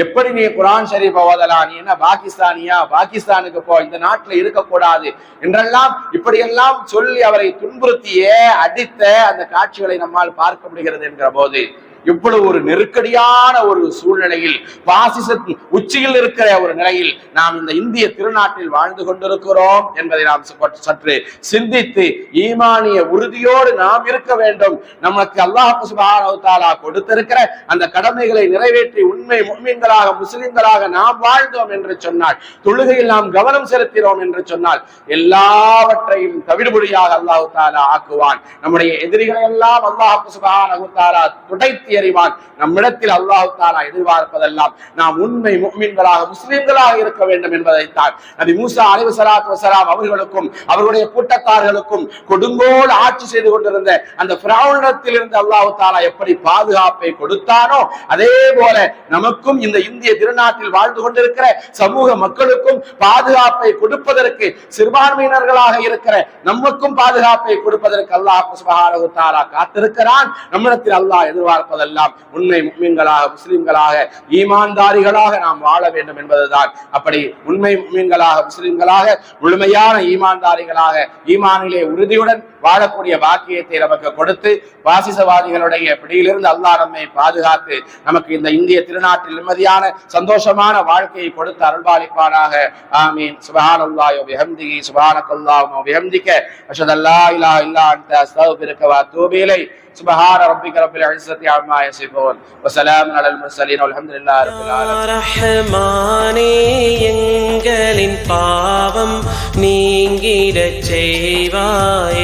எப்படி நீ குர்ஆன் ஷரீஃபை ஓதலாம்? நீ என்ன பாகிஸ்தானியா? பாகிஸ்தானுக்கு போ, இந்த நாட்டுல இருக்கக்கூடாது என்றெல்லாம் இப்படியெல்லாம் சொல்லி அவரை துன்புறுத்தியே அடித்த அந்த காட்சிகளை நம்மால் பார்க்க முடிகிறது என்கிற போது, இவ்வளவு ஒரு நெருக்கடியான ஒரு சூழ்நிலையில், பாசிசத்தின் உச்சியில் இருக்கிற ஒரு நிலையில் நாம் இந்த இந்திய திருநாட்டில் வாழ்ந்து கொண்டிருக்கிறோம் என்பதை நாம் சற்று சிந்தித்து ஈமானிய உறுதியோடு நாம் இருக்க வேண்டும். நமக்கு அல்லாஹ் சுப்ஹானஹு வ தஆலா கொடுத்திருக்கிற அந்த கடமைகளை நிறைவேற்றி உண்மை முஃமின்களாக முஸ்லிம்களாக நாம் வாழ்ந்தோம் என்று சொன்னால், தொழுகையில் நாம் கவனம் செலுத்தினோம் என்று சொன்னால், எல்லாவற்றையும் தவிடுபொடியாக அல்லாஹ் தஆலா ஆக்குவான். நம்முடைய எதிரிகளை எல்லாம் அல்லாஹ் சுப்ஹானஹு வ தஆலா துடைத்து எறிவான். நம்மிடத்தில் அல்லாஹ் தஆலா எதிர்பார்ப்பதெல்லாம் நாம் உண்மை முஃமின்களாக முஸ்லிம்களாக இருக்க வேண்டும் என்பதைத்தான் நபி மூசா அலைஹிஸ்ஸலாத்து வஸலாம் அவர்களுக்கும் அவருடைய கூட்டத்தார்களுக்கும் கொடுங்கோல் ஆட்சி செய்து கொண்டிருந்த அந்த ஃபிரௌனிடத்திலிருந்து அல்லாஹ் தஆலா எப்படி பாதுகாப்பை கொடுத்தானோ, அதே போல நமக்கும் இந்த இந்திய திருநாட்டில் வாழ்ந்து கொண்டிருக்கிற சமூக மக்களுக்கும் பாதுகாப்பை கொடுப்பதற்கு, சிறுபான்மையினர்களாக இருக்கிற நமக்கும் பாதுகாப்பை கொடுப்பதற்கு அல்லாஹ் சுப்ஹானஹு வ தஆலா காத்திருக்கிறான். நம்மிடத்தில் அல்லாஹ் எதிர்பார்ப்பது போதெல்லாம் உண்மை முஃமின்களாக, முஸ்லிம்களாக, ஈமான்தாரிகளாக நாம் வாழ வேண்டும் என்பதுதான். அப்படி உண்மை முஃமின்களாக, முஸ்லிம்களாக, முழுமையான ஈமான்தாரிகளாக, ஈமானிலே உறுதியுடன் வாழக்கூடிய பாக்கியத்தை நமக்கு கொடுத்து பாசிசவாதிகளுடைய பிடியிலிருந்து அல்லாஹ் நம்மை பாதுகாத்து நமக்கு இந்த இந்திய திருநாட்டில் நிம்மதியான சந்தோஷமான வாழ்க்கையை கொடுத்து அருள்பாலிப்பானாக. ஆமீன். சுப்ஹானல்லாஹி வ பிஹம்திஹி, சுப்ஹானக்கல்லாஹும்ம வ பிஹம்திக, அஷ்ஹது அல்லா இலாஹா இல்லா அன்த, அஸ்தக்ஃபிருக வ அத்தூபு இலைக். சுப்ஹான ரப்பிக ரப்பில் இஸ்ஸத்தி அம்மா யசிஃபூன் வ ஸலாமுன் அலல் முர்ஸலீன் வல்ஹம்துலில்லாஹி ரப்பில் ஆலமீன். ரஹ்மானே, எங்களின் பாவம் நீங்கிடச் செய்வாய்.